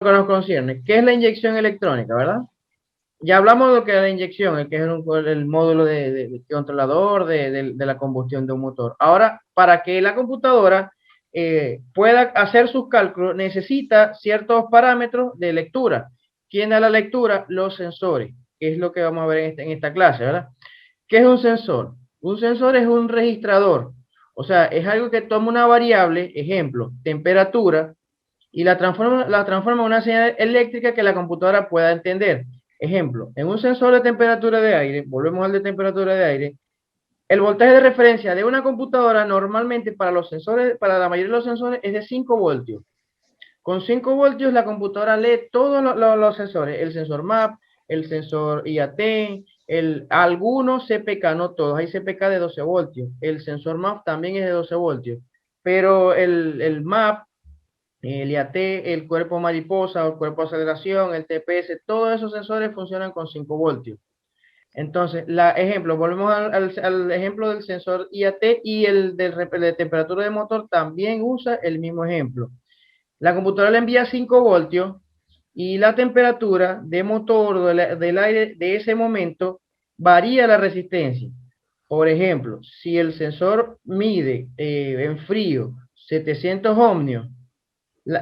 que nos concierne. ¿Qué es la inyección electrónica, verdad? Ya hablamos de lo que es la inyección, que es el módulo de controlador de la combustión de un motor. Ahora, para que la computadora pueda hacer sus cálculos, necesita ciertos parámetros de lectura. ¿Quién da la lectura? Los sensores, que es lo que vamos a ver en esta clase, ¿verdad? ¿Qué es un sensor? Un sensor es un registrador. O sea, es algo que toma una variable, ejemplo, temperatura, y la transforma en una señal eléctrica que la computadora pueda entender. Ejemplo, en un sensor de temperatura de aire, volvemos al de temperatura de aire, el voltaje de referencia de una computadora normalmente para los sensores, para la mayoría de los sensores es de 5 voltios. Con 5 voltios la computadora lee todos los sensores, el sensor MAP, el sensor IAT, algunos CPK, no todos, hay CPK de 12 voltios, el sensor MAP también es de 12 voltios, pero el MAP, el IAT, el cuerpo mariposa, el cuerpo de aceleración, el TPS, todos esos sensores funcionan con 5 voltios. Entonces, ejemplo, volvemos al ejemplo del sensor IAT y el de temperatura de motor también usa el mismo ejemplo. La computadora le envía 5 voltios y la temperatura de motor del aire de ese momento varía la resistencia. Por ejemplo, si el sensor mide en frío 700 ohmios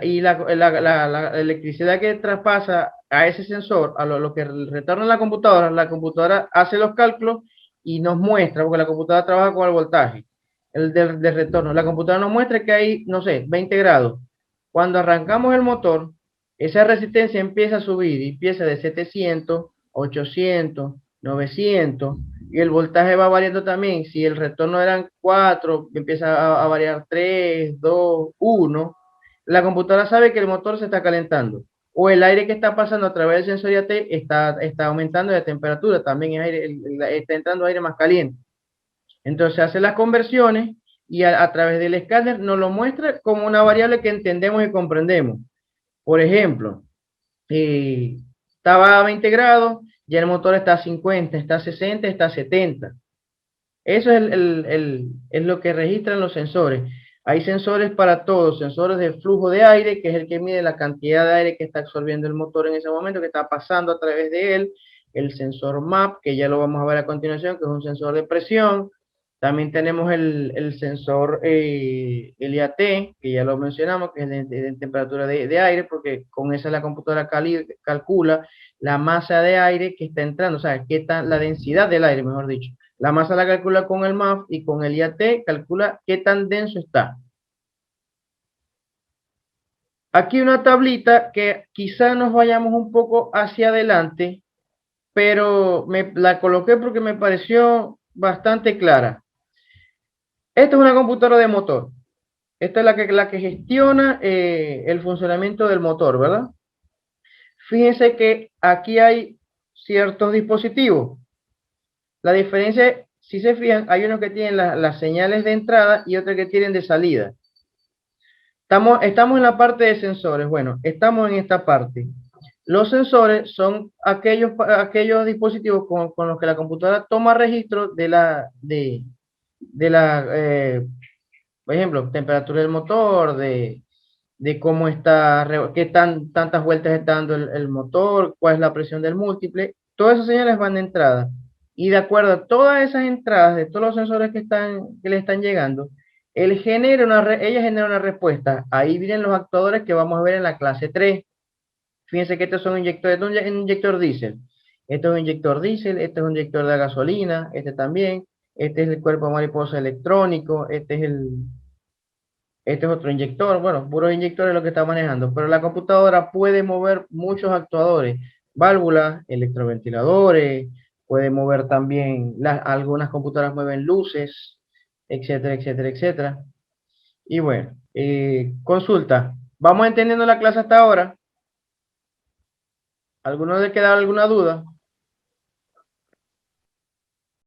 y la electricidad que traspasa a ese sensor, a lo que retorna a la computadora hace los cálculos y nos muestra, porque la computadora trabaja con el voltaje, el de retorno. La computadora nos muestra que hay, no sé, 20 grados. Cuando arrancamos el motor, esa resistencia empieza a subir y empieza de 700, 800, 900, y el voltaje va variando también. Si el retorno eran 4, empieza a variar 3, 2, 1. La computadora sabe que el motor se está calentando o el aire que está pasando a través del sensor IAT está aumentando de temperatura, también es aire, está entrando aire más caliente. Entonces hace las conversiones y a través del escáner nos lo muestra como una variable que entendemos y comprendemos. Por ejemplo, eh, estaba a 20 grados, ya el motor está a 50, está a 60, está a 70. Eso es lo que registran los sensores. Hay sensores para todo, sensores de flujo de aire, que es el que mide la cantidad de aire que está absorbiendo el motor en ese momento, que está pasando a través de él. El sensor MAP, que ya lo vamos a ver a continuación, que es un sensor de presión. También tenemos el sensor el IAT, que ya lo mencionamos, que es de temperatura de aire, porque con esa la computadora calcula la masa de aire que está entrando, o sea, la densidad del aire, mejor dicho. La masa la calcula con el MAF y con el IAT calcula qué tan denso está. Aquí una tablita que quizá nos vayamos un poco hacia adelante, pero la coloqué porque me pareció bastante clara. Esta es una computadora de motor. Esta es la que gestiona el funcionamiento del motor, ¿verdad? Fíjense que aquí hay ciertos dispositivos. La diferencia, si se fijan, hay unos que tienen las señales de entrada y otros que tienen de salida. Estamos en la parte de sensores. Bueno, estamos en esta parte. Los sensores son aquellos dispositivos con los que la computadora toma registro de la, por ejemplo, temperatura del motor, de cómo está, tantas vueltas está dando el motor, cuál es la presión del múltiple. Todas esas señales van de entrada. Y de acuerdo a todas esas entradas de todos los sensores que le están llegando, ella genera una respuesta. Ahí vienen los actuadores que vamos a ver en la clase 3. Fíjense que estos son inyectores, este es un inyector diésel. Este es un inyector diésel, este es un inyector de gasolina, este también. Este es el cuerpo mariposa electrónico, este es otro inyector, bueno, puros inyectores lo que está manejando, pero la computadora puede mover muchos actuadores, válvulas, electroventiladores, puede mover también, algunas computadoras mueven luces, etcétera, etcétera, etcétera. Y bueno, consulta, ¿vamos entendiendo la clase hasta ahora? ¿Alguno le queda alguna duda?